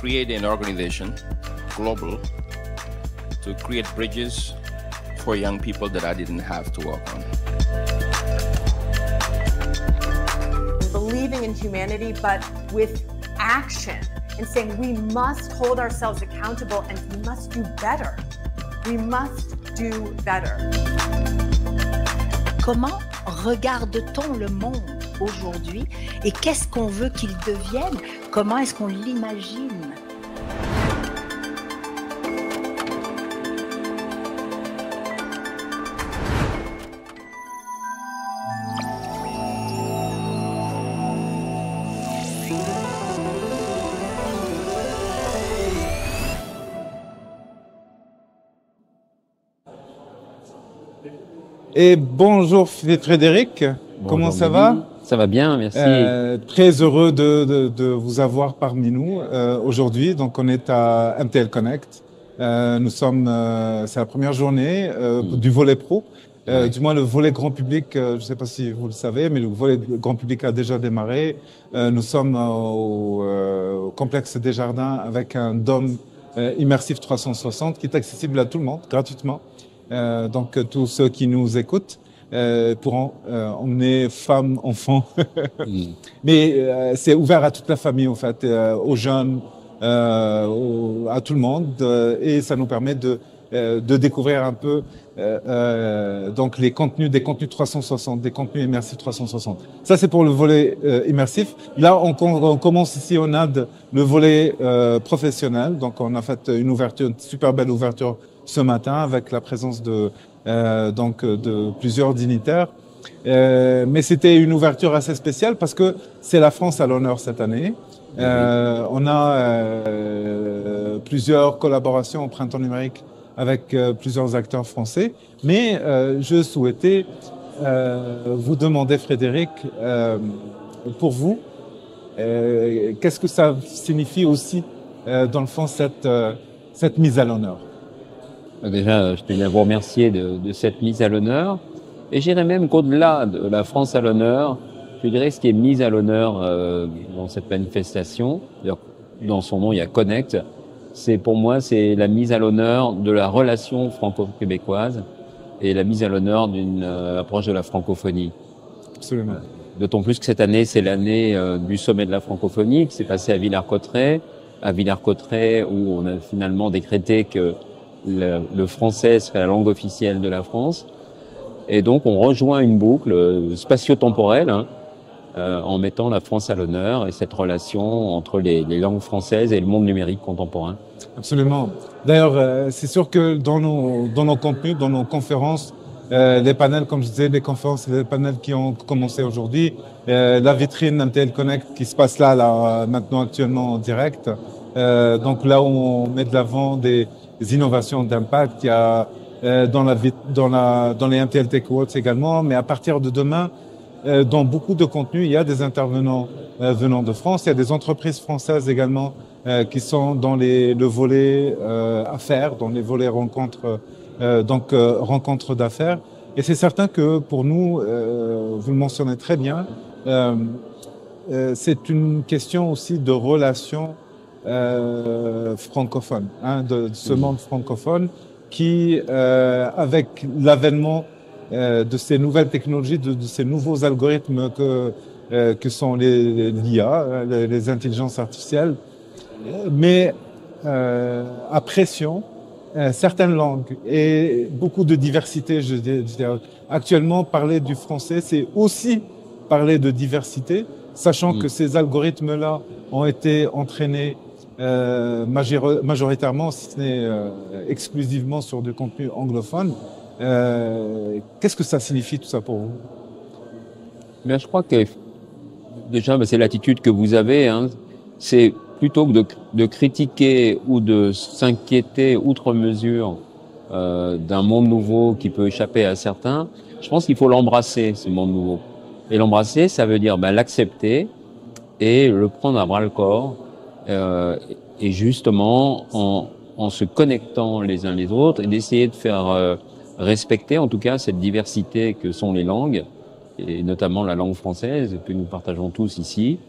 create an organization, global, to create bridges for young people that I didn't have to work on. Believing in humanity, but with action and saying we must hold ourselves accountable and we must do better. We must do better. Comment regarde-t-on le monde aujourd'hui et qu'est-ce qu'on veut qu'il devienne? Comment est-ce qu'on l'imagine? Et bonjour Frédéric, bonjour, comment ça va? Ça va bien, merci. Très heureux de vous avoir parmi nous aujourd'hui. Donc on est à MTL Connect. Nous sommes, c'est la première journée du volet pro. Du moins le volet grand public, je ne sais pas si vous le savez, mais le volet grand public a déjà démarré. Nous sommes au complexe des Jardins avec un dôme immersif 360 qui est accessible à tout le monde gratuitement. Donc tous ceux qui nous écoutent pourront emmener femmes, enfants. Mais c'est ouvert à toute la famille en fait, aux jeunes, à tout le monde, et ça nous permet de découvrir un peu donc les contenus, des contenus 360, des contenus immersifs 360. Ça c'est pour le volet immersif. Là on commence ici au NAD le volet professionnel. Donc on a fait une ouverture, une super belle ouverture ce matin avec la présence de plusieurs dignitaires. Mais c'était une ouverture assez spéciale parce que c'est la France à l'honneur cette année. On a plusieurs collaborations au Printemps numérique avec plusieurs acteurs français. Mais je souhaitais vous demander, Frédéric, pour vous, qu'est-ce que ça signifie aussi, dans le fond, cette mise à l'honneur? Déjà, je tenais à vous remercier de cette mise à l'honneur. Et je dirais même qu'au-delà de la France à l'honneur, je dirais ce qui est mis à l'honneur dans cette manifestation, dans son nom il y a Connect, pour moi c'est la mise à l'honneur de la relation franco-québécoise et la mise à l'honneur d'une approche de la francophonie. Absolument. D'autant plus que cette année c'est l'année du sommet de la francophonie qui s'est passé à Villers-Cotterêts, où on a finalement décrété que le français serait la langue officielle de la France. Et donc, on rejoint une boucle spatio-temporelle en mettant la France à l'honneur et cette relation entre les langues françaises et le monde numérique contemporain. Absolument. D'ailleurs, c'est sûr que dans nos contenus, dans nos conférences, les panels, comme je disais, les conférences et les panels qui ont commencé aujourd'hui, la vitrine MTL Connect qui se passe là maintenant actuellement en direct. Donc là où on met de l'avant des innovations d'impact, il y a dans les MTL Tech Awards également, mais à partir de demain, dans beaucoup de contenus, il y a des intervenants venant de France, il y a des entreprises françaises également qui sont dans le volet affaires, dans les volets rencontres, rencontres d'affaires. Et c'est certain que pour nous, vous le mentionnez très bien, c'est une question aussi de relations francophone, de ce monde francophone qui, avec l'avènement de ces nouvelles technologies, de ces nouveaux algorithmes que sont l'IA, les intelligences artificielles, mais à pression, certaines langues et beaucoup de diversité. Je dirais. Actuellement, parler du français, c'est aussi parler de diversité, sachant que ces algorithmes-là ont été entraînés majoritairement, si ce n'est exclusivement sur du contenu anglophone. Qu'est-ce que ça signifie tout ça pour vous? Bien, je crois que déjà, c'est l'attitude que vous avez. C'est plutôt que de critiquer ou de s'inquiéter outre mesure d'un monde nouveau qui peut échapper à certains. Je pense qu'il faut l'embrasser, ce monde nouveau. Et l'embrasser, ça veut dire l'accepter et le prendre à bras-le-corps. Et justement en se connectant les uns les autres et d'essayer de faire respecter en tout cas cette diversité que sont les langues et notamment la langue française que nous partageons tous ici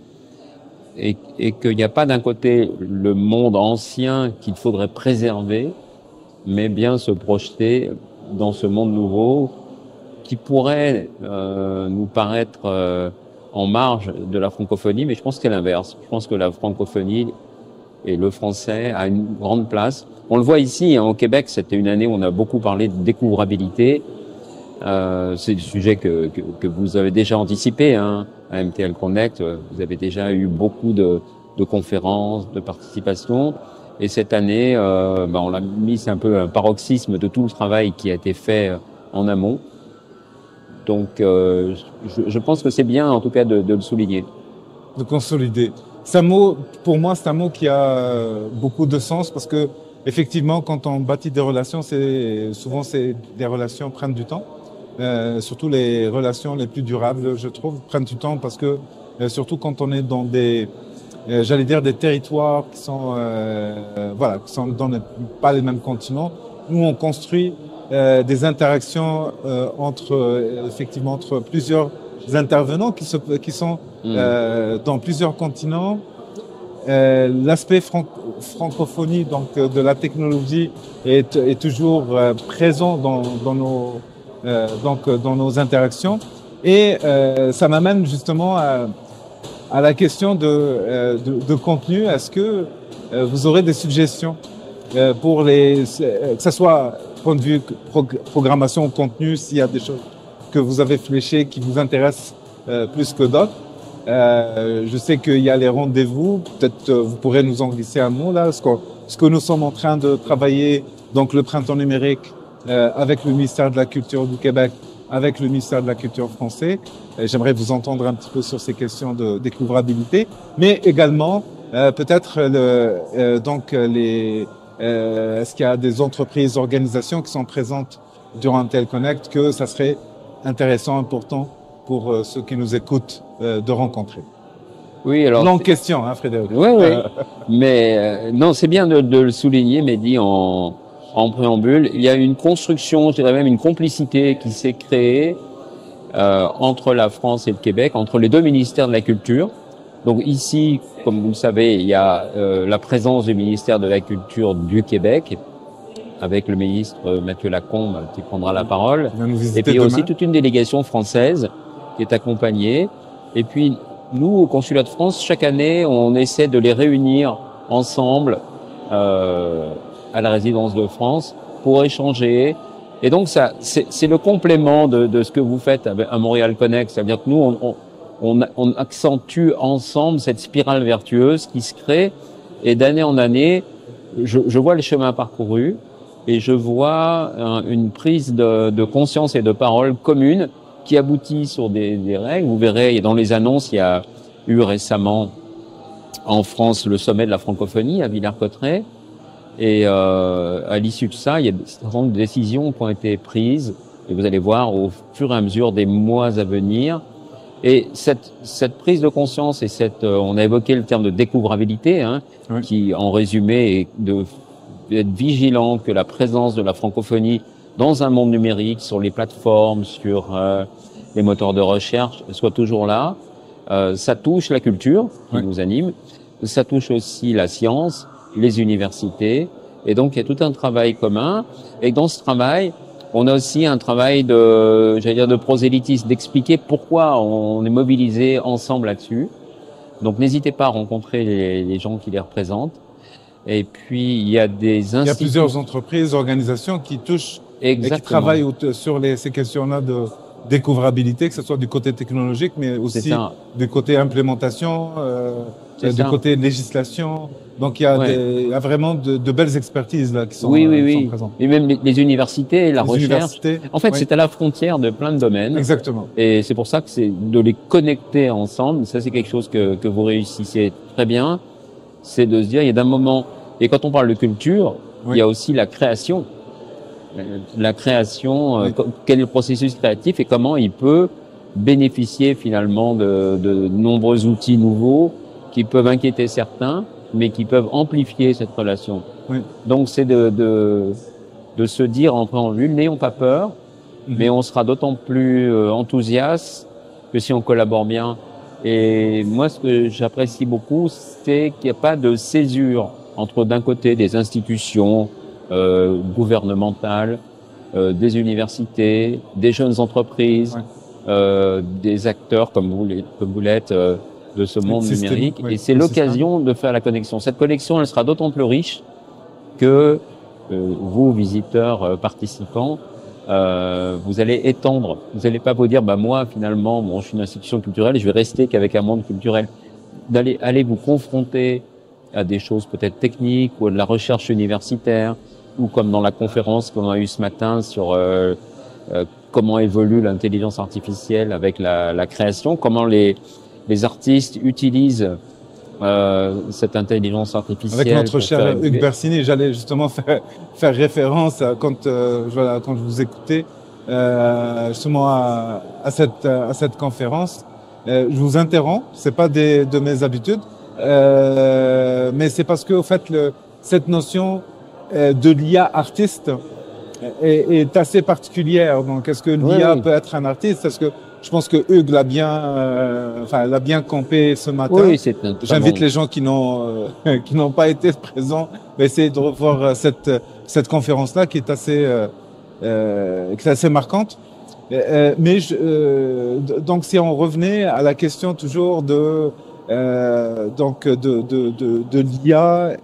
et qu'il n'y a pas d'un côté le monde ancien qu'il faudrait préserver, mais bien se projeter dans ce monde nouveau qui pourrait nous paraître en marge de la francophonie, mais je pense que c'est l'inverse. Je pense que la francophonie et le français a une grande place. On le voit ici, hein, au Québec, c'était une année où on a beaucoup parlé de découvrabilité. C'est le sujet que vous avez déjà anticipé, hein, à MTL Connect. Vous avez déjà eu beaucoup de conférences, de participation. Et cette année, on l'a mis, c'est un peu un paroxysme de tout le travail qui a été fait en amont. Donc, je pense que c'est bien, en tout cas, de le souligner. De consolider. C'est un mot, pour moi, c'est un mot qui a beaucoup de sens parce que, effectivement, quand on bâtit des relations, souvent des relations prennent du temps. Surtout les relations les plus durables, je trouve, prennent du temps parce que, surtout quand on est dans des, j'allais dire, des territoires qui sont, qui sont pas les mêmes continents, où on construit des interactions effectivement entre plusieurs intervenants qui sont dans plusieurs continents. L'aspect francophonie, donc de la technologie, est toujours présent dans nos interactions, et ça m'amène justement à la question de contenu. Est-ce que vous aurez des suggestions pour que ce soit point de vue programmation, contenu, s'il y a des choses que vous avez fléchées qui vous intéressent plus que d'autres? Je sais qu'il y a les rendez-vous. Peut-être vous pourrez nous en glisser un mot là. Ce que nous sommes en train de travailler, donc le printemps numérique, avec le ministère de la Culture du Québec, avec le ministère de la Culture français. J'aimerais vous entendre un petit peu sur ces questions de découvrabilité, mais également peut-être est-ce qu'il y a des entreprises, organisations qui sont présentes durant MTL Connect que ça serait intéressant, important pour ceux qui nous écoutent de rencontrer? Oui, alors. Longue question, hein, Frédéric. Oui, oui. Mais non, c'est bien de le souligner, mais dit en préambule, il y a une construction, je dirais même une complicité qui s'est créée entre la France et le Québec, entre les deux ministères de la Culture. Donc ici, comme vous le savez, il y a la présence du ministère de la Culture du Québec, avec le ministre Mathieu Lacombe qui prendra la parole. Et puis il y a aussi toute une délégation française qui est accompagnée. Et puis nous, au Consulat de France, chaque année, on essaie de les réunir ensemble à la résidence de France pour échanger. Et donc ça, c'est le complément de ce que vous faites à Montréal Connect. C'est-à-dire que nous, on accentue ensemble cette spirale vertueuse qui se crée. Et d'année en année, je vois le chemin parcouru et je vois une prise de conscience et de parole commune qui aboutit sur des règles. Vous verrez, dans les annonces, il y a eu récemment en France le sommet de la francophonie à Villers-Cotterêts. Et à l'issue de ça, il y a un certain nombre de décisions qui ont été prises. Et vous allez voir au fur et à mesure des mois à venir. Et cette prise de conscience et on a évoqué le terme de découvrabilité, hein, oui, qui en résumé est d'être vigilant que la présence de la francophonie dans un monde numérique, sur les plateformes, sur les moteurs de recherche, soit toujours là. Ça touche la culture qui, oui, nous anime. Ça touche aussi la science, les universités. Et donc, il y a tout un travail commun. Et dans ce travail, on a aussi un travail de prosélytisme, d'expliquer pourquoi on est mobilisé ensemble là-dessus. Donc, n'hésitez pas à rencontrer les gens qui les représentent. Et puis, il y a des instituts. Il y a plusieurs entreprises, organisations qui touchent. Exactement. Et qui travaillent sur ces questions-là de découvrabilité, que ce soit du côté technologique, mais aussi du côté implémentation, du côté législation. Donc, il y a, il y a vraiment de belles expertises là qui sont, sont présentes. Et même les universités, la recherche. En fait, c'est à la frontière de plein de domaines. Exactement. Et c'est pour ça que c'est de les connecter ensemble. Ça, c'est quelque chose que vous réussissez très bien. C'est de se dire, il y a d'un moment, et quand on parle de culture, il y a aussi la création. La création, quel est le processus créatif et comment il peut bénéficier finalement de nombreux outils nouveaux qui peuvent inquiéter certains, mais qui peuvent amplifier cette relation. Oui. Donc c'est de se dire en préambule, n'ayons pas peur, mais on sera d'autant plus enthousiaste que si on collabore bien. Et moi, ce que j'apprécie beaucoup, c'est qu'il n'y a pas de césure entre, d'un côté, des institutions gouvernementales, des universités, des jeunes entreprises, des acteurs comme vous l'êtes de ce monde numérique. Et c'est l'occasion de faire la connexion. Cette connexion, elle sera d'autant plus riche que vous, visiteurs, participants, vous allez étendre. Vous n'allez pas vous dire, bah moi finalement, bon, je suis une institution culturelle, je vais rester qu'avec un monde culturel. Aller vous confronter à des choses peut-être techniques ou à de la recherche universitaire, ou comme dans la conférence qu'on a eue ce matin sur comment évolue l'intelligence artificielle avec la création, comment les artistes utilisent cette intelligence artificielle. Avec notre cher Hugues Bersini, j'allais justement faire référence à, quand je vous écoutais justement à cette conférence. Je vous interromps, c'est pas de mes habitudes, mais c'est parce que au fait cette notion de l'IA artiste est assez particulière. Donc, est-ce que l'IA peut être un artiste? Est-ce que je pense que Hugues l'a bien campé ce matin. Oui, j'invite les gens qui n'ont pas été présents à essayer de revoir cette conférence-là qui est assez marquante. Mais donc, si on revenait à la question toujours de l'IA,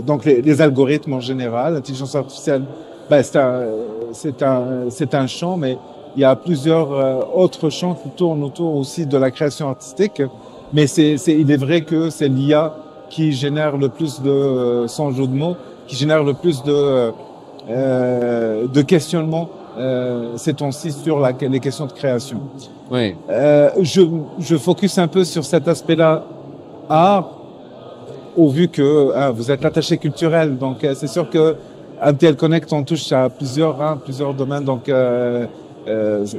donc les algorithmes en général, l'intelligence artificielle, c'est un champ, mais il y a plusieurs autres champs qui tournent autour aussi de la création artistique. Mais il est vrai que c'est l'IA qui génère le plus de, sans jeu de mots, qui génère le plus de questionnements ces temps-ci sur les questions de création. Oui. Je focus un peu sur cet aspect-là art, au vu que vous êtes attaché culturel, donc c'est sûr que MTL Connect, on touche à plusieurs domaines, donc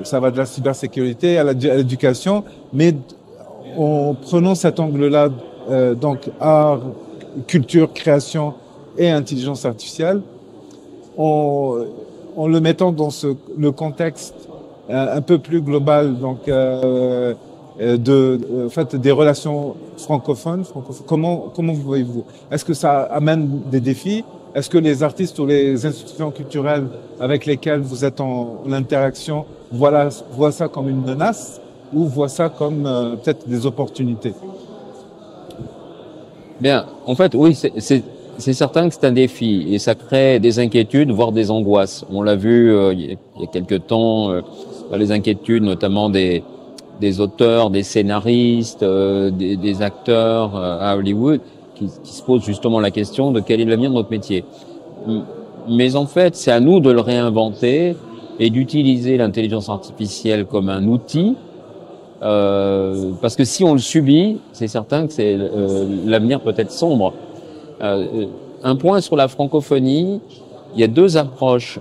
ça va de la cybersécurité à l'éducation, mais en prenant cet angle-là, donc art, culture, création et intelligence artificielle, en le mettant dans le contexte un peu plus global, donc en fait, des relations francophones. Comment vous voyez-vous? Est-ce que ça amène des défis? Est-ce que les artistes ou les institutions culturelles avec lesquelles vous êtes en interaction voient ça comme une menace ou voient ça comme peut-être des opportunités? Bien, en fait, oui, c'est certain que c'est un défi et ça crée des inquiétudes, voire des angoisses. On l'a vu il y a quelque temps, les inquiétudes notamment des auteurs, des scénaristes, des acteurs à Hollywood qui se posent justement la question de quel est l'avenir de notre métier. Mais en fait, c'est à nous de le réinventer et d'utiliser l'intelligence artificielle comme un outil, parce que si on le subit, c'est certain que l'avenir peut être sombre. Un point sur la francophonie, il y a deux approches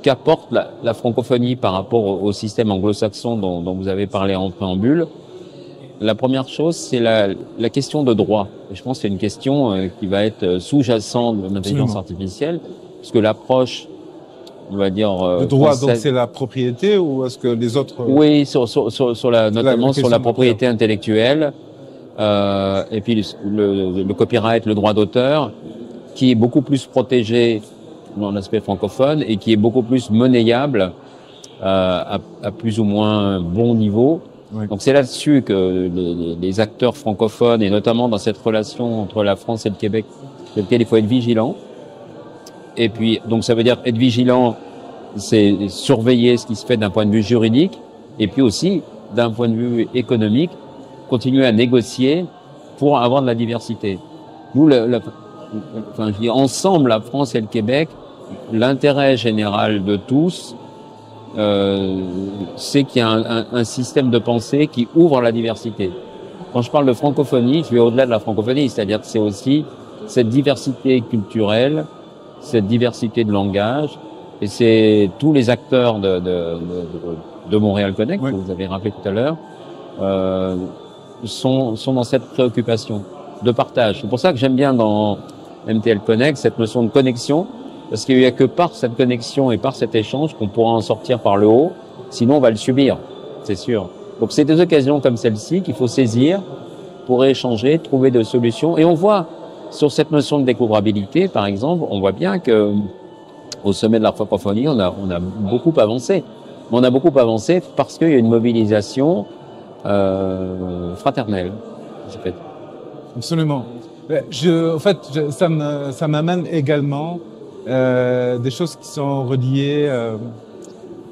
qu'apporte la francophonie par rapport au système anglo-saxon dont vous avez parlé en préambule. La première chose, c'est la question de droit. Et je pense que c'est une question qui va être sous-jacente de l'intelligence artificielle, parce que l'approche, on va dire... le droit, donc c'est la propriété ou est-ce que les autres... Oui, notamment sur la propriété intellectuelle, et puis le copyright, le droit d'auteur, qui est beaucoup plus protégé dans l'aspect francophone et qui est beaucoup plus monnayable à plus ou moins bon niveau. Oui. Donc c'est là-dessus que les acteurs francophones, et notamment dans cette relation entre la France et le Québec, sur lequel il faut être vigilant. Et puis, donc ça veut dire être vigilant, c'est surveiller ce qui se fait d'un point de vue juridique, et puis aussi d'un point de vue économique, continuer à négocier pour avoir de la diversité. Nous, enfin, je dis ensemble, la France et le Québec, l'intérêt général de tous, c'est qu'il y a un système de pensée qui ouvre la diversité. Quand je parle de francophonie, je vais au-delà de la francophonie, c'est-à-dire que c'est aussi cette diversité culturelle, cette diversité de langage, et c'est tous les acteurs de Montréal Connect, que vous avez rappelé tout à l'heure, sont dans cette préoccupation de partage. C'est pour ça que j'aime bien dans MTL Connect cette notion de connexion, parce qu'il n'y a que par cette connexion et par cet échange qu'on pourra en sortir par le haut, sinon on va le subir, c'est sûr. Donc c'est des occasions comme celle-ci qu'il faut saisir pour échanger, trouver des solutions. Et on voit sur cette notion de découvrabilité, par exemple, on voit bien que au sommet de la francophonie, on a beaucoup avancé. Mais on a beaucoup avancé parce qu'il y a une mobilisation fraternelle. Absolument. Ça m'amène également des choses qui sont reliées.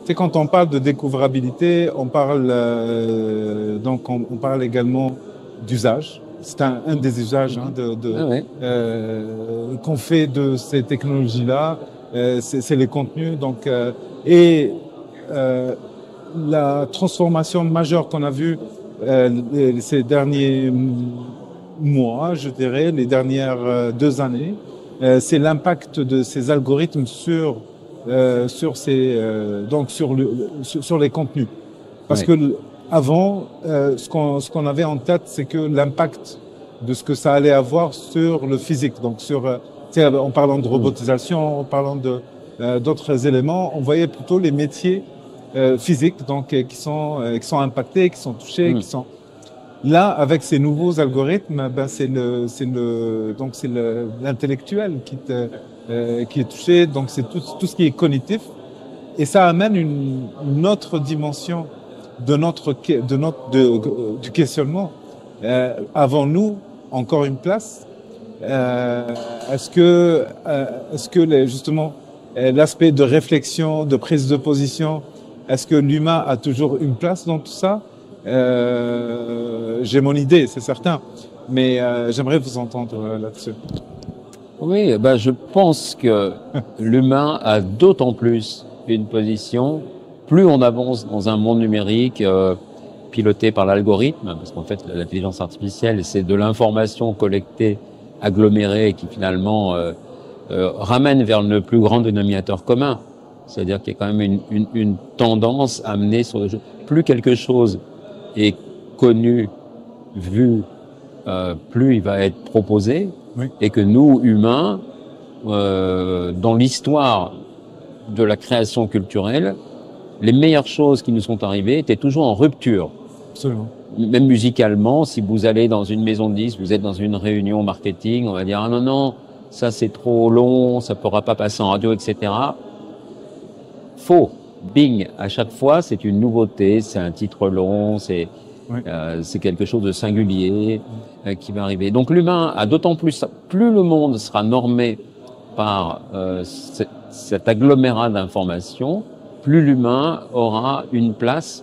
Tu sais, quand on parle de découvrabilité, on parle on parle également d'usage. C'est un des usages qu'on fait de ces technologies-là. C'est les contenus. Donc, la transformation majeure qu'on a vue ces derniers mois, je dirais, les dernières 2 années, c'est l'impact de ces algorithmes sur les contenus. Parce que avant, ce qu'on avait en tête, c'est que l'impact de ce que ça allait avoir sur le physique, donc en parlant de robotisation, en parlant d'autres éléments, on voyait plutôt les métiers physiques, donc qui sont impactés, qui sont touchés, qui sont là avec ces nouveaux algorithmes. C'est l'intellectuel qui est touché, donc c'est tout ce qui est cognitif, et ça amène une autre dimension du questionnement. Avons-nous encore une place? Est-ce que justement l'aspect de réflexion, de prise de position, est-ce que l'humain a toujours une place dans tout ça? J'ai mon idée, c'est certain, mais j'aimerais vous entendre là-dessus. Oui, je pense que l'humain a d'autant plus une position, plus on avance dans un monde numérique piloté par l'algorithme, parce qu'en fait l'intelligence artificielle, c'est de l'information collectée, agglomérée, qui finalement ramène vers le plus grand dénominateur commun. C'est-à-dire qu'il y a quand même une tendance à amener sur le jeu. Plus quelque chose est connu, vu, plus il va être proposé, et que nous, humains, dans l'histoire de la création culturelle, les meilleures choses qui nous sont arrivées étaient toujours en rupture. Absolument. Même musicalement, si vous allez dans une maison de disques, vous êtes dans une réunion marketing, on va dire « Ah non, ça c'est trop long, ça ne pourra pas passer en radio, etc. » Faux. Bing. À chaque fois, c'est une nouveauté, c'est un titre long, c'est quelque chose de singulier qui va arriver. Donc l'humain a d'autant plus le monde sera normé par cet agglomérat d'informations, plus l'humain aura une place,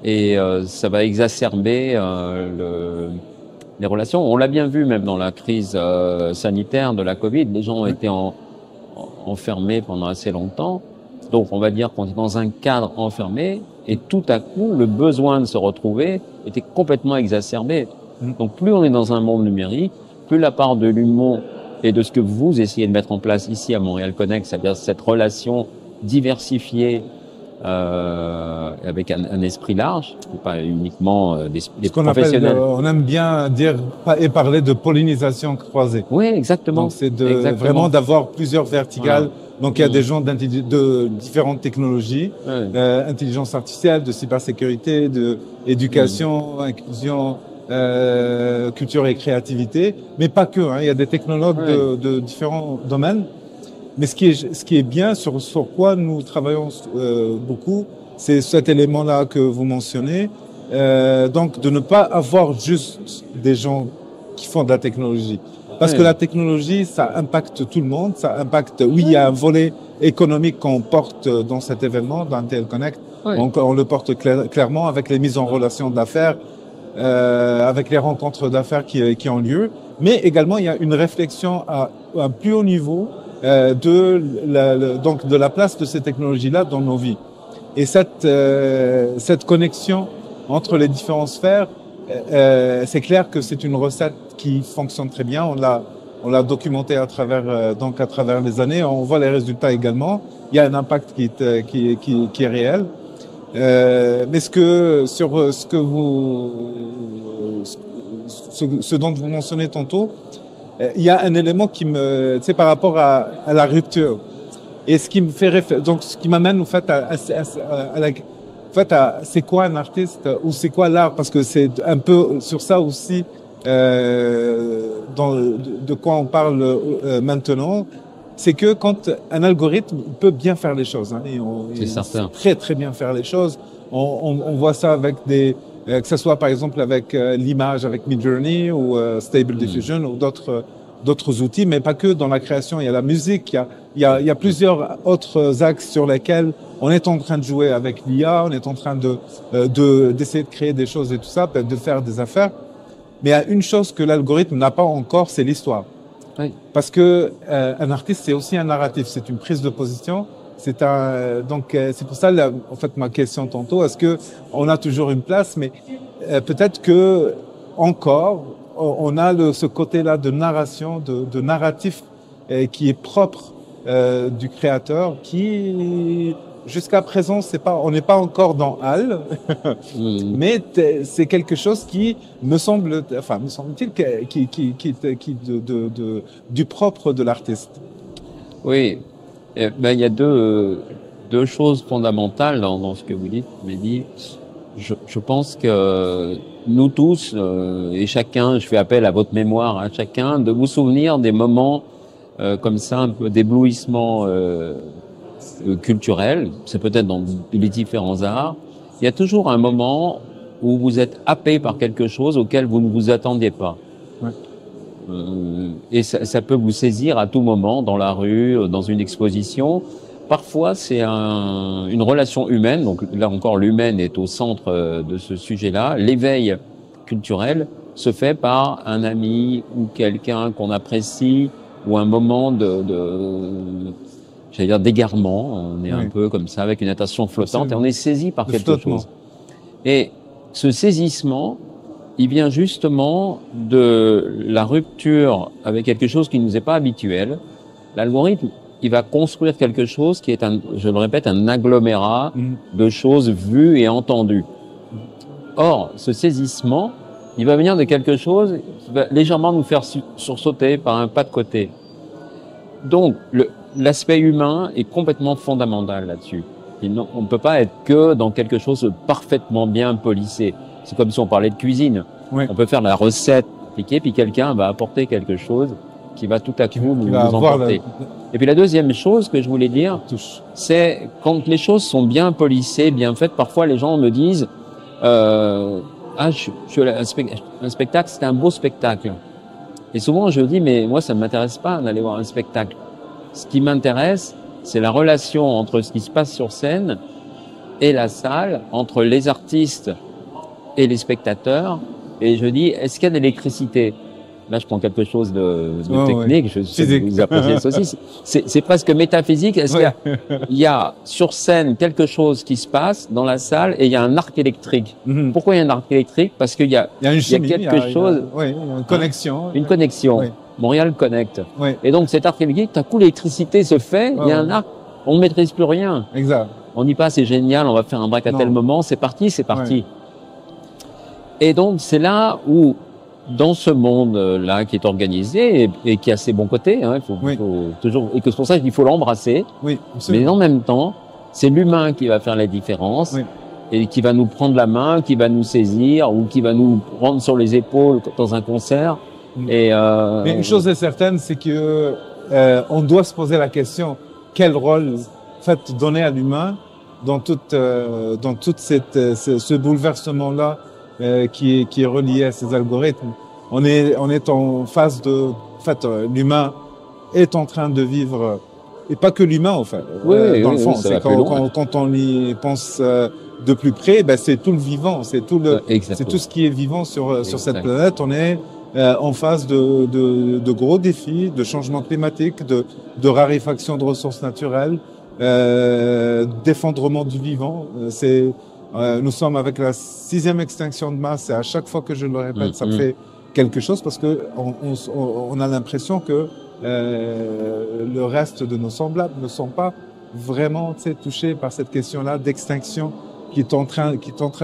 et ça va exacerber les relations. On l'a bien vu même dans la crise sanitaire de la Covid, les gens ont été enfermés pendant assez longtemps. Donc on va dire qu'on est dans un cadre enfermé, et tout à coup le besoin de se retrouver était complètement exacerbé. Donc plus on est dans un monde numérique, plus la part de l'humain et de ce que vous essayez de mettre en place ici à Montréal Connect, c'est-à-dire cette relation diversifiée avec un esprit large, pas uniquement des professionnels. On aime bien dire et parler de pollinisation croisée. Oui, exactement. Donc c'est vraiment d'avoir plusieurs verticales. Voilà. Donc il y a des gens de différentes technologies, intelligence artificielle, de cybersécurité, de éducation, inclusion, culture et créativité, mais pas que. Il y a des technologues de différents domaines. Mais ce qui est bien, sur quoi nous travaillons beaucoup, c'est cet élément-là que vous mentionnez. Donc de ne pas avoir juste des gens qui font de la technologie. Parce que la technologie, ça impacte tout le monde, ça impacte, il y a un volet économique qu'on porte dans cet événement, dans MTL Connect. On le porte clairement avec les mises en relation d'affaires, avec les rencontres d'affaires qui ont lieu. Mais également, il y a une réflexion à un plus haut niveau donc de la place de ces technologies-là dans nos vies. Et cette connexion entre les différentes sphères, c'est clair que c'est une recette qui fonctionne très bien. On l'a documenté à travers les années. On voit les résultats également. Il y a un impact qui est réel. Mais ce dont vous mentionnez tantôt, il y a un élément qui par rapport à la rupture. Et ce qui me fait ce qui m'amène en fait En fait, c'est quoi un artiste ou c'est quoi l'art? Parce que c'est un peu sur ça aussi de quoi on parle maintenant. C'est que quand un algorithme peut bien faire les choses, hein, c'est certain, très très bien faire les choses. On voit ça avec que ce soit par exemple avec l'image, avec Midjourney ou Stable Diffusion ou d'autres outils, mais pas que dans la création. Il y a la musique, il y a plusieurs autres axes sur lesquels on est en train de jouer avec l'IA, on est en train d'essayer de créer des choses et tout ça, de faire des affaires. Mais il y a une chose que l'algorithme n'a pas encore, c'est l'histoire. oui. Parce que un artiste, c'est aussi un narratif, c'est une prise de position. Donc c'est pour ça, en fait, ma question tantôt, est-ce que on a toujours une place? Mais peut-être que encore, on a ce côté-là de narration, de narratif qui est propre du créateur, qui jusqu'à présent, on n'est pas encore dans HAL, mais c'est quelque chose qui me semble-t-il, du propre de l'artiste. Oui, ben, il y a deux choses fondamentales dans ce que vous dites, Mehdi. Je pense que nous tous, et chacun, je fais appel à votre mémoire, à chacun, de vous souvenir des moments comme ça, un peu d'éblouissement culturel, c'est peut-être dans les différents arts. Il y a toujours un moment où vous êtes happé par quelque chose auquel vous ne vous attendiez pas. Ouais. Et ça peut vous saisir à tout moment, dans la rue, dans une exposition. Parfois, c'est une relation humaine, donc là encore, l'humaine est au centre de ce sujet-là. L'éveil culturel se fait par un ami ou quelqu'un qu'on apprécie, ou un moment j'allais dire d'égarement. On est un peu comme ça, avec une attention flottante, et on est saisi par quelque chose. Et ce saisissement, il vient justement de la rupture avec quelque chose qui ne nous est pas habituel. L'algorithme, il va construire quelque chose qui est, je le répète, un agglomérat de choses vues et entendues. Or, ce saisissement, il va venir de quelque chose qui va légèrement nous faire sursauter par un pas de côté. Donc, l'aspect humain est complètement fondamental là-dessus. On ne peut pas être que dans quelque chose de parfaitement bien polissé. C'est comme si on parlait de cuisine. Oui. On peut faire la recette appliquée, puis quelqu'un va apporter quelque chose qui va tout à coup nous emporter. Et puis la deuxième chose que je voulais dire, c'est quand les choses sont bien polissées, bien faites, parfois les gens me disent un spectacle, c'est un beau spectacle. Et souvent je dis, mais moi ça ne m'intéresse pas d'aller voir un spectacle. Ce qui m'intéresse, c'est la relation entre ce qui se passe sur scène et la salle, entre les artistes et les spectateurs. Et je dis, est-ce qu'il y a de l'électricité? Là, je prends quelque chose de technique. Ouais. Je sais que vous appréciez ça aussi. C'est presque métaphysique. Est-ce qu'il y a sur scène quelque chose qui se passe dans la salle et il y a un arc électrique? Pourquoi il y a un arc électrique? Parce qu'il y a quelque chose. Oui, une connexion. Une connexion. Oui. Montréal Connect. Oui. Et donc, cet arc électrique, tout à coup, l'électricité se fait. Il y a un arc. On ne maîtrise plus rien. Exact. On y passe, c'est génial. On va faire un break à tel moment. C'est parti, c'est parti. Ouais. Et donc, c'est là où, dans ce monde-là qui est organisé et qui a ses bons côtés, hein, il faut toujours, et que c'est pour ça qu'il faut l'embrasser. Oui, mais en même temps, c'est l'humain qui va faire la différence et qui va nous prendre la main, qui va nous saisir ou qui va nous prendre sur les épaules dans un concert. Et mais une chose est certaine, c'est que on doit se poser la question quel rôle donner à l'humain dans toute ce bouleversement-là. Qui est relié à ces algorithmes. On est en phase l'humain est en train de vivre, et pas que l'humain, en fait. Dans le fond, c'est quand on y pense de plus près, c'est tout le vivant, c'est tout ce qui est vivant sur cette planète. On est en phase de gros défis, de changement climatique, de raréfaction de ressources naturelles, d'effondrement du vivant. Nous sommes avec la 6e extinction de masse et à chaque fois que je le répète, ça fait quelque chose parce que on a l'impression que le reste de nos semblables ne sont pas vraiment touchés par cette question-là d'extinction qui est en train de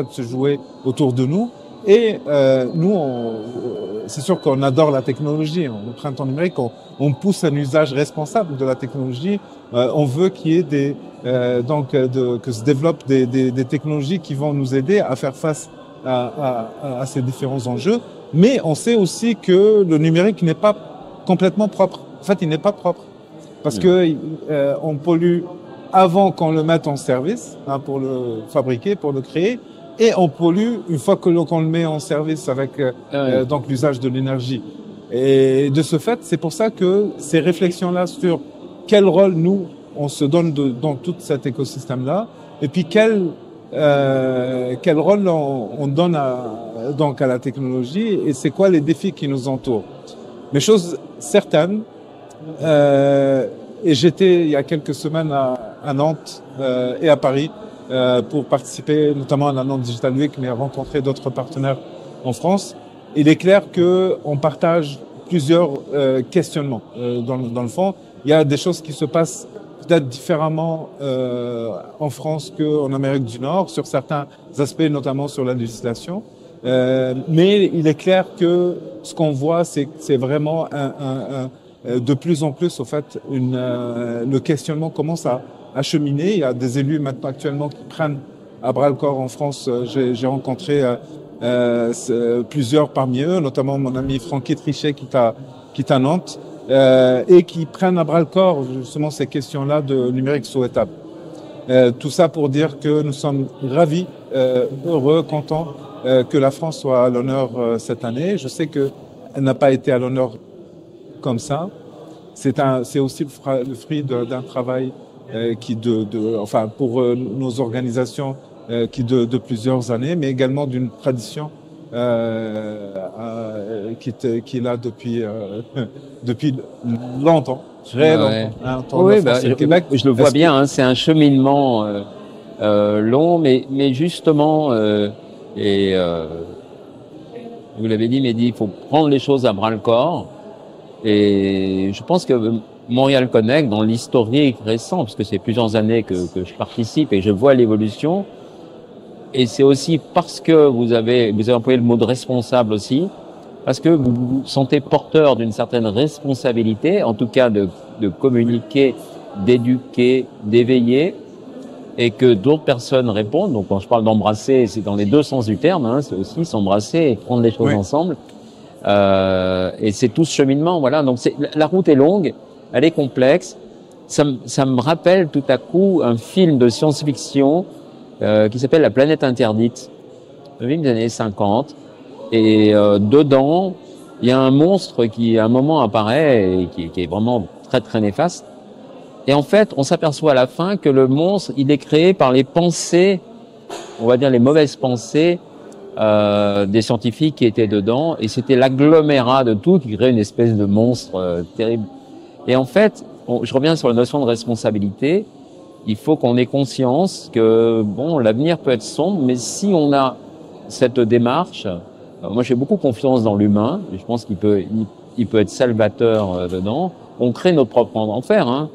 se jouer autour de nous. Et nous, c'est sûr qu'on adore la technologie. Au Printemps numérique, on pousse un usage responsable de la technologie. On veut qu'il y ait que se développent des technologies qui vont nous aider à faire face à ces différents enjeux. Mais on sait aussi que le numérique n'est pas complètement propre. En fait, il n'est pas propre parce que on pollue avant qu'on le mette en service, hein, pour le fabriquer, pour le créer, et on pollue une fois qu'on le met en service avec donc l'usage de l'énergie. Et de ce fait, c'est pour ça que ces réflexions-là sur quel rôle nous on se donne dans tout cet écosystème-là, et puis quel rôle on donne donc à la technologie, et c'est quoi les défis qui nous entourent. Mais chose certaine, et j'étais il y a quelques semaines à Nantes et à Paris pour participer notamment à la Nantes Digital Week, mais à rencontrer d'autres partenaires en France. Il est clair que on partage plusieurs questionnements. Dans le fond, il y a des choses qui se passent peut-être différemment en France qu'en Amérique du Nord, sur certains aspects, notamment sur la législation. Mais il est clair que ce qu'on voit, c'est vraiment de plus en plus, au fait, le questionnement commence à cheminer. Il y a des élus maintenant actuellement qui prennent à bras le corps en France. J'ai rencontré plusieurs parmi eux, notamment mon ami Francky Trichet qui est à Nantes, et qui prennent à bras le corps justement ces questions-là de numérique souhaitable. Tout ça pour dire que nous sommes ravis, heureux, contents que la France soit à l'honneur cette année. Je sais qu'elle n'a pas été à l'honneur comme ça. C'est aussi le fruit d'un travail enfin pour nos organisations qui de plusieurs années, mais également d'une tradition qui est là depuis longtemps, très longtemps. Hein, oui, je le vois bien. Hein, c'est un cheminement long, mais justement, vous l'avez dit, Mehdi, il faut prendre les choses à bras le corps. Et je pense que Montréal Connect, dans l'historique récent, parce que c'est plusieurs années que je participe et je vois l'évolution, et c'est aussi parce que vous avez employé le mot de responsable aussi, parce que vous vous sentez porteur d'une certaine responsabilité, en tout cas de communiquer, d'éduquer, d'éveiller, et que d'autres personnes répondent. Donc quand je parle d'embrasser, c'est dans les deux sens du terme, hein, c'est aussi s'embrasser et prendre les choses ensemble. Et c'est tout ce cheminement, voilà. Donc la route est longue, elle est complexe. Ça me rappelle tout à coup un film de science-fiction qui s'appelle La planète interdite, un film des années 50. Et dedans, il y a un monstre qui à un moment apparaît et qui est vraiment très très néfaste. Et en fait, on s'aperçoit à la fin que le monstre, il est créé par les pensées, on va dire les mauvaises pensées des scientifiques qui étaient dedans, et c'était l'agglomérat de tout qui crée une espèce de monstre terrible. Et en fait, je reviens sur la notion de responsabilité. Il faut qu'on ait conscience que bon, l'avenir peut être sombre, mais si on a cette démarche, moi j'ai beaucoup confiance dans l'humain, et je pense qu'il peut être salvateur dedans. On crée notre propre enfer, hein.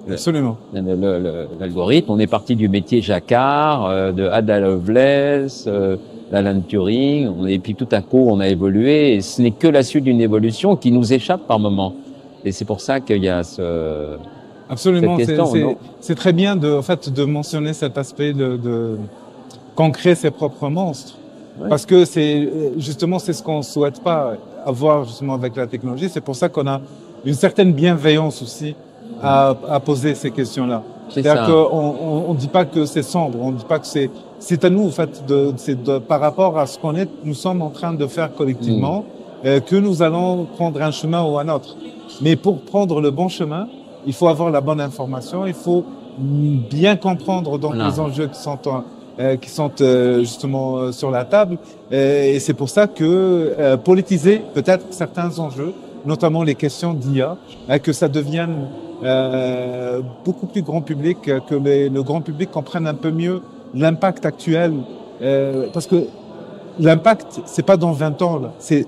Absolument. L'algorithme, on est parti du métier Jacquard, de Ada Lovelace, d'Alan Turing, et puis tout à coup on a évolué, et ce n'est que la suite d'une évolution qui nous échappe par moment. Et c'est pour ça qu'il y a Absolument, c'est très bien de mentionner cet aspect qu'on crée ses propres monstres. Ouais. Parce que c'est ce qu'on souhaite pas avoir justement avec la technologie. C'est pour ça qu'on a une certaine bienveillance aussi à poser ces questions-là. C'est-à-dire qu'on dit pas que c'est sombre, on dit pas que c'est à nous, en fait, par rapport à ce nous sommes en train de faire collectivement, que nous allons prendre un chemin ou un autre. Mais pour prendre le bon chemin, il faut avoir la bonne information, il faut bien comprendre donc les enjeux qui sont justement sur la table. Et c'est pour ça que politiser peut-être certains enjeux, notamment les questions d'IA, que ça devienne beaucoup plus grand public, que le grand public comprenne un peu mieux l'impact actuel, parce que l'impact, c'est pas dans 20 ans, là. Il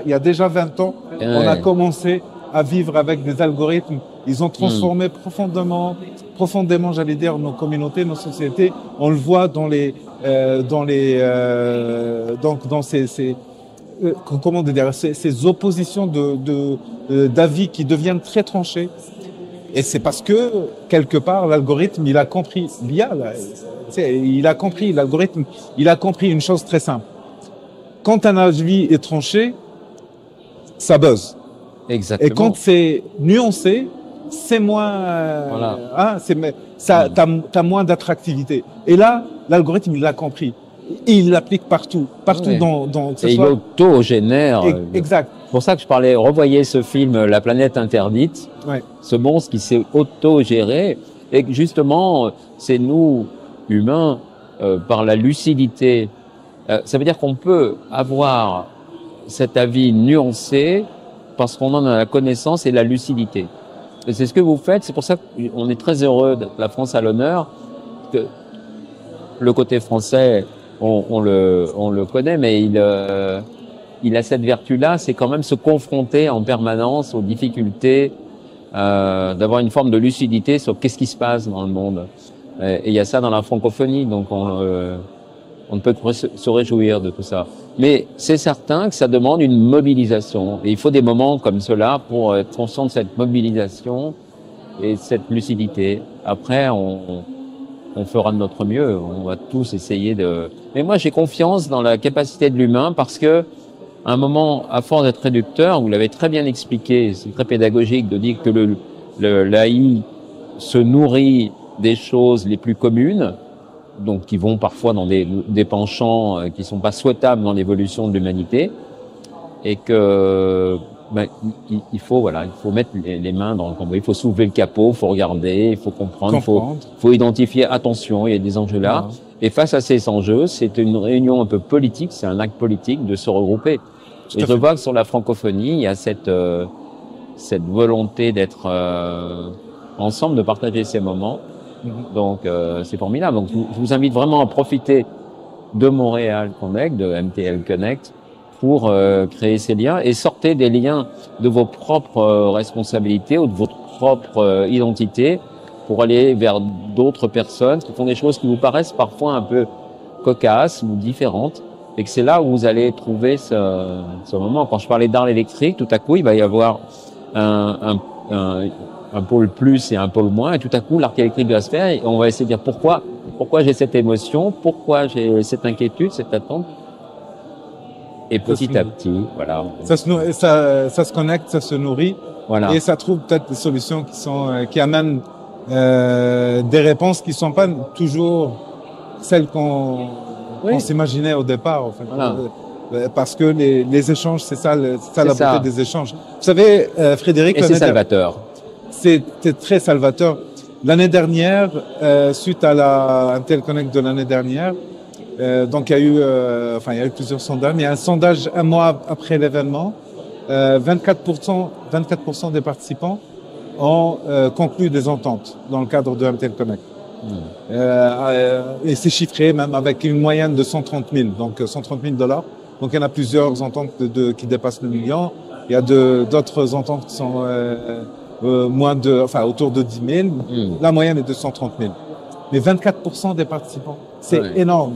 y a déjà 20 ans, on a commencé à vivre avec des algorithmes. Ils ont transformé profondément profondément, j'allais dire, nos communautés, nos sociétés. On le voit dans comment dire, ces oppositions d'avis qui deviennent très tranchées. Et c'est parce que, quelque part, l'algorithme, il a compris, l'algorithme, il a compris une chose très simple. Quand un avis est tranché, ça buzz. Exactement. Et quand c'est nuancé, c'est moins, t'as moins d'attractivité. Et là, l'algorithme, il l'a compris. Et il l'applique partout Ouais. dans Et il auto-génère. Exact. C'est pour ça que je parlais, revoyez ce film La planète interdite, Ouais. ce monstre qui s'est auto-géré, et que justement, c'est nous, humains, par la lucidité. Ça veut dire qu'on peut avoir cet avis nuancé parce qu'on en a la connaissance et la lucidité. Et c'est ce que vous faites, c'est pour ça qu'on est très heureux d'être la France à l'honneur, que le côté français, on le connaît, mais il a cette vertu-là, c'est quand même se confronter en permanence aux difficultés, d'avoir une forme de lucidité sur qu'est-ce qui se passe dans le monde. Et il y a ça dans la francophonie, donc on ne peut que se réjouir de tout ça. Mais c'est certain que ça demande une mobilisation. Et il faut des moments comme cela pour être conscient de cette mobilisation et de cette lucidité. Après, on fera de notre mieux. On va tous essayer de... Mais moi, j'ai confiance dans la capacité de l'humain parce que, à un moment, à force d'être réducteur, vous l'avez très bien expliqué, c'est très pédagogique de dire que l'AI se nourrit des choses les plus communes, donc qui vont parfois dans des penchants qui sont pas souhaitables dans l'évolution de l'humanité, et que il faut mettre les mains dans le cambouis, il faut soulever le capot, il faut regarder, il faut comprendre. Faut identifier, attention, il y a des enjeux là. Ouais. Et face à ces enjeux, c'est une réunion un peu politique, c'est un acte politique de se regrouper. Et je vois que sur la francophonie, il y a cette volonté d'être ensemble, de partager ces moments. Donc c'est formidable. Donc je vous invite vraiment à profiter de Montréal Connect, de MTL Connect, pour créer ces liens et sortez des liens de vos propres responsabilités ou de votre propre identité pour aller vers d'autres personnes qui font des choses qui vous paraissent parfois un peu cocasses ou différentes. Et que c'est là où vous allez trouver ce moment. Quand je parlais d'art électrique, tout à coup, il va y avoir un pôle plus et un pôle moins, et tout à coup, l'arc électrique va se faire, et on va essayer de dire pourquoi j'ai cette émotion, pourquoi j'ai cette inquiétude, cette attente. Et petit à petit, voilà. Ça se connecte, ça se nourrit. Voilà. Et ça trouve peut-être des solutions qui amènent des réponses qui sont pas toujours celles qu'on s'imaginait au départ, en fait. Voilà. Parce que les échanges, c'est ça la ça. beauté des échanges. Vous savez, Frédéric, Et c'est salvateur. C'était très salvateur. L'année dernière, suite à la MTL Connect de l'année dernière, donc il y a eu plusieurs sondages, mais il y a un sondage un mois après l'événement, 24% des participants ont conclu des ententes dans le cadre de MTL Connect. Et c'est chiffré même avec une moyenne de 130 000, donc 130 000 $. Donc il y en a plusieurs ententes qui dépassent le million. Il y a d'autres ententes qui sont autour de 10 000. La moyenne est de 130 000. Mais 24% des participants, c'est énorme.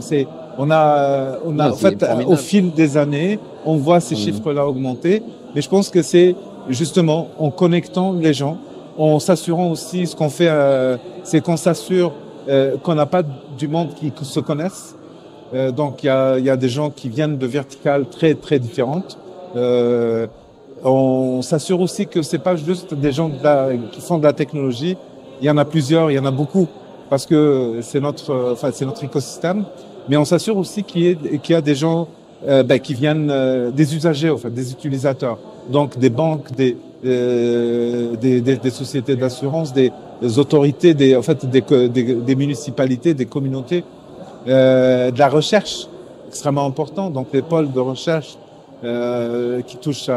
On a en fait, au fil des années, on voit ces chiffres-là augmenter. Mais je pense que c'est justement en connectant les gens, en s'assurant aussi, ce qu'on fait, c'est qu'on s'assure qu'on n'a pas du monde qui se connaissent. Donc il y a des gens qui viennent de verticales très très différentes. On s'assure aussi que c'est pas juste des gens qui font de la technologie. Il y en a plusieurs, il y en a beaucoup, parce que c'est notre écosystème. Mais on s'assure aussi qu'il y a des gens qui viennent des usagers, en fait, des utilisateurs. Donc des banques, des sociétés d'assurance, des autorités, des municipalités, des communautés, de la recherche, extrêmement important. Donc les pôles de recherche qui touchent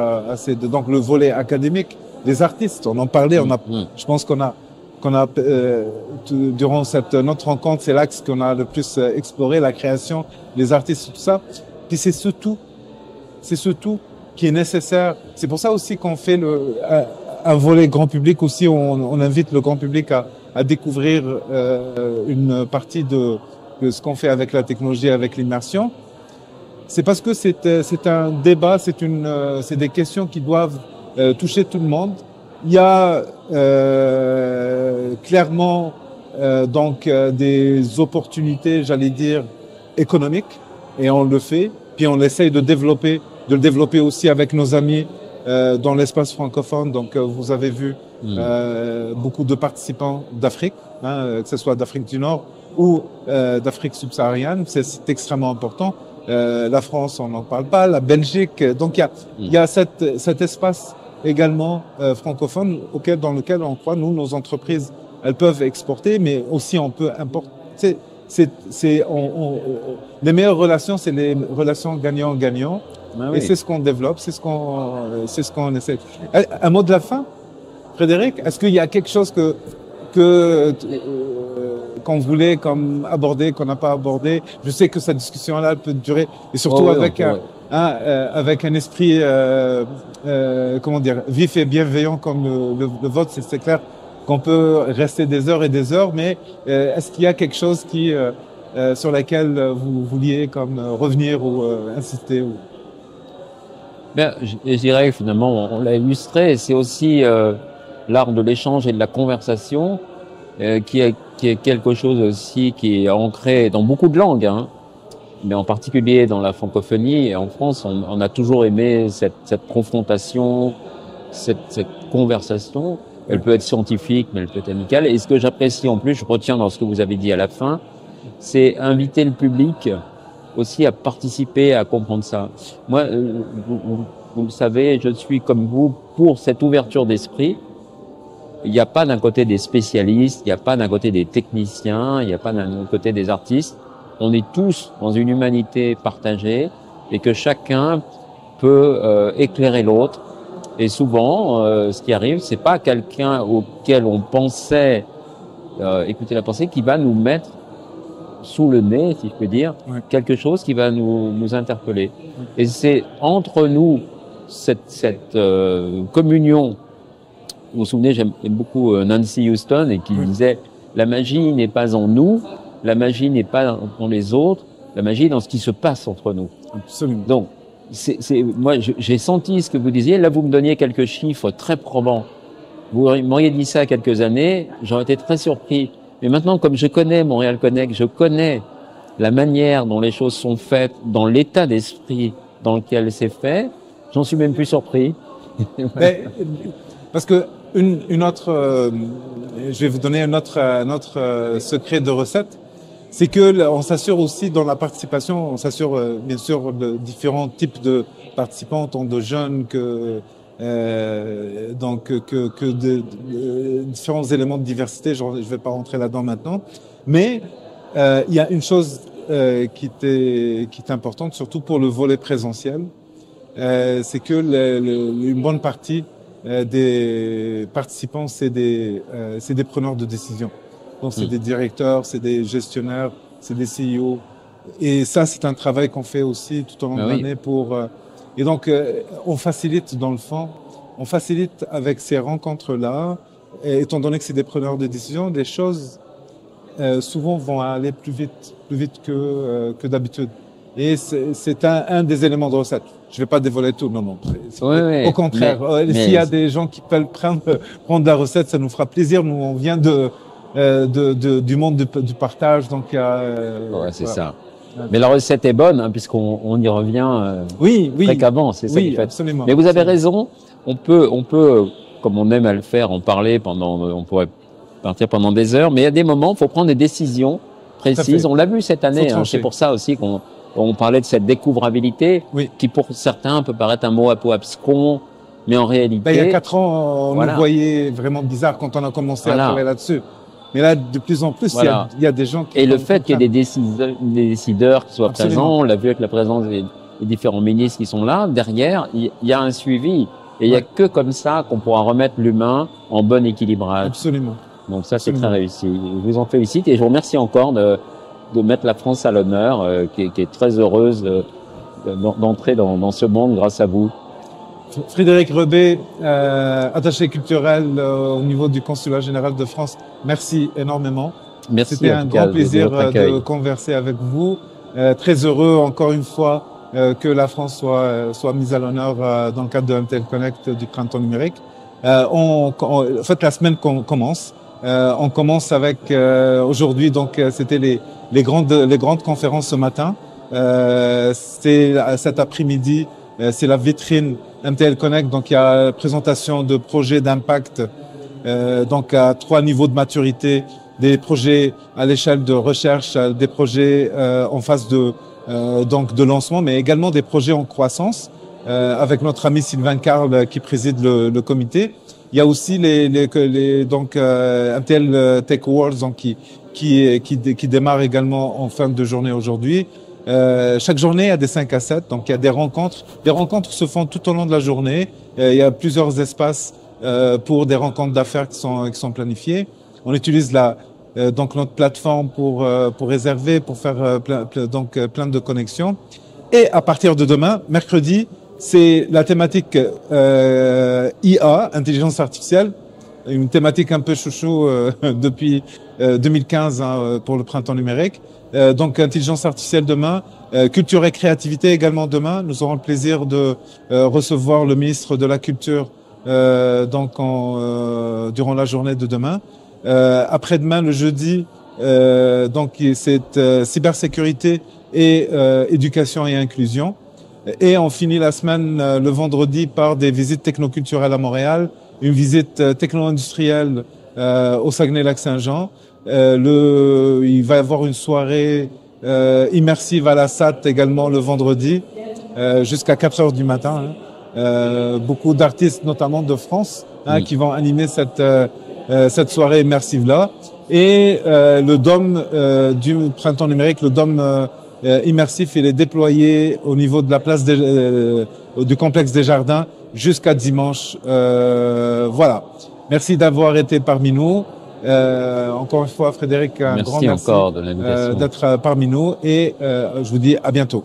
donc le volet académique, les artistes. On en parlait. Je pense qu'on a durant notre rencontre, c'est l'axe qu'on a le plus exploré, la création, les artistes, tout ça. Puis c'est ce tout qui est nécessaire. C'est pour ça aussi qu'on fait un volet grand public aussi. On invite le grand public à découvrir une partie de ce qu'on fait avec la technologie, avec l'immersion, c'est parce que c'est un débat, c'est des questions qui doivent toucher tout le monde. Il y a clairement donc des opportunités, j'allais dire, économiques, et on le fait. Puis on essaye de le développer aussi avec nos amis dans l'espace francophone. Donc vous avez vu beaucoup de participants d'Afrique, que ce soit d'Afrique du Nord ou d'Afrique subsaharienne. C'est extrêmement important. La France, on n'en parle pas. La Belgique. Donc il y a cet espace également francophone dans lequel on croit, nous, nos entreprises, elles peuvent exporter, mais aussi on peut importer. Les meilleures relations, c'est les relations gagnant-gagnant. Ah oui. Et c'est ce qu'on développe, c'est ce qu'on essaie. Un mot de la fin, Frédéric? Est-ce qu'il y a quelque chose qu'on voulait comme aborder, qu'on n'a pas abordé? Je sais que cette discussion-là peut durer, et surtout avec un esprit, comment dire, vif et bienveillant comme le vôtre. C'est clair qu'on peut rester des heures et des heures, mais est-ce qu'il y a quelque chose sur laquelle vous vouliez comme revenir ou insister Bien, je dirais que finalement, on l'a illustré. C'est aussi l'art de l'échange et de la conversation, qui est quelque chose aussi qui est ancré dans beaucoup de langues, hein, mais en particulier dans la francophonie. Et en France, on a toujours aimé cette confrontation, cette conversation. Elle peut être scientifique, mais elle peut être amicale. Et ce que j'apprécie en plus, je retiens dans ce que vous avez dit à la fin, c'est inviter le public aussi à participer, à comprendre ça. Moi, vous le savez, je suis comme vous pour cette ouverture d'esprit. Il n'y a pas d'un côté des spécialistes, il n'y a pas d'un côté des techniciens, il n'y a pas d'un côté des artistes. On est tous dans une humanité partagée et que chacun peut éclairer l'autre. Et souvent, ce qui arrive, c'est pas quelqu'un auquel on pensait écouter la pensée qui va nous mettre sous le nez, si je peux dire, quelque chose qui va nous interpeller. Et c'est entre nous cette communion. Vous vous souvenez, j'aime beaucoup Nancy Houston et qui disait la magie n'est pas en nous, la magie n'est pas dans les autres, la magie est dans ce qui se passe entre nous. Absolument. Donc moi, j'ai senti ce que vous disiez. Là, vous me donniez quelques chiffres très probants. Vous m'auriez dit ça il y a quelques années, j'aurais été très surpris. Mais maintenant, comme je connais Montréal Connect, je connais la manière dont les choses sont faites, dans l'état d'esprit dans lequel c'est fait, j'en suis même plus surpris. Mais, parce que une autre, je vais vous donner un autre secret de recette. C'est que on s'assure aussi dans la participation, on s'assure bien sûr de différents types de participants, autant de jeunes que différents éléments de diversité. Je vais pas rentrer là-dedans maintenant, mais il y a une chose qui est importante, surtout pour le volet présentiel, c'est que une bonne partie des participants, c'est des preneurs de décision. Donc, c'est des directeurs, c'est des gestionnaires, c'est des CEO. Et ça, c'est un travail qu'on fait aussi tout au long de l'année pour... et donc, on facilite dans le fond, on facilite avec ces rencontres-là, étant donné que c'est des preneurs de décision, les choses souvent vont aller plus vite que d'habitude. Et c'est un des éléments de recette. Je vais pas dévoiler tout, non. Au contraire, s'il y a des gens qui peuvent prendre la recette, ça nous fera plaisir. Nous, on vient du monde du partage, donc c'est ça. Mais la recette est bonne, hein, puisqu'on y revient fréquemment, c'est ça qui fait. Absolument. Mais vous avez raison, on peut, comme on aime à le faire, en parler on pourrait partir pendant des heures, mais il y a des moments, il faut prendre des décisions précises. On l'a vu cette année, hein, c'est pour ça aussi qu'on parlait de cette découvrabilité, qui pour certains peut paraître un mot un peu abscon, mais en réalité... il y a 4 ans, on nous voyait vraiment bizarre quand on a commencé à travailler là-dessus. Mais là, de plus en plus, il y a des gens qui... Et le fait qu'il y ait des décideurs qui soient présents, on l'a vu avec la présence des différents ministres qui sont là, derrière, il y a un suivi. Et il n'y a que comme ça qu'on pourra remettre l'humain en bon équilibrage. Absolument. Donc ça, c'est très réussi. Je vous en félicite et je vous remercie encore de mettre la France à l'honneur, qui est très heureuse d'entrer dans ce monde grâce à vous. Frédéric Rebet, attaché culturel au niveau du Consulat général de France, merci énormément. Merci. C'était un grand plaisir de converser avec vous. Très heureux, encore une fois, que la France soit mise à l'honneur dans le cadre de MTL Connect du printemps numérique. En fait, la semaine commence. On commence avec aujourd'hui, donc c'était les grandes conférences ce matin. C'est cet après-midi, c'est la vitrine MTL Connect. Donc il y a la présentation de projets d'impact, donc à 3 niveaux de maturité, des projets à l'échelle de recherche, des projets en phase donc de lancement, mais également des projets en croissance, avec notre ami Sylvain Carle qui préside le comité. Il y a aussi donc MTL Tech Awards donc qui démarre également en fin de journée aujourd'hui. Chaque journée, il y a des 5 à 7, donc il y a des rencontres. Les rencontres se font tout au long de la journée. Il y a plusieurs espaces pour des rencontres d'affaires qui sont planifiées. On utilise donc notre plateforme pour réserver, pour faire plein de connexions. Et à partir de demain, mercredi, c'est la thématique IA, intelligence artificielle, une thématique un peu chouchou depuis 2015 pour le printemps numérique. Donc intelligence artificielle demain, culture et créativité également demain. Nous aurons le plaisir de recevoir le ministre de la Culture durant la journée de demain. Après-demain, le jeudi, donc c'est cybersécurité et éducation et inclusion. Et on finit la semaine le vendredi par des visites technoculturelles à Montréal, une visite techno-industrielle au Saguenay-Lac-Saint-Jean. Il va y avoir une soirée immersive à la SAT également le vendredi jusqu'à 4 heures du matin. Beaucoup d'artistes, notamment de France, qui vont animer cette soirée immersive-là. Et le dôme du printemps numérique, le dôme immersif, il est déployé au niveau de la place du complexe des Jardins jusqu'à dimanche. Voilà. Merci d'avoir été parmi nous. Encore une fois, Frédéric, un grand merci encore de l'invitation. d'être parmi nous et je vous dis à bientôt.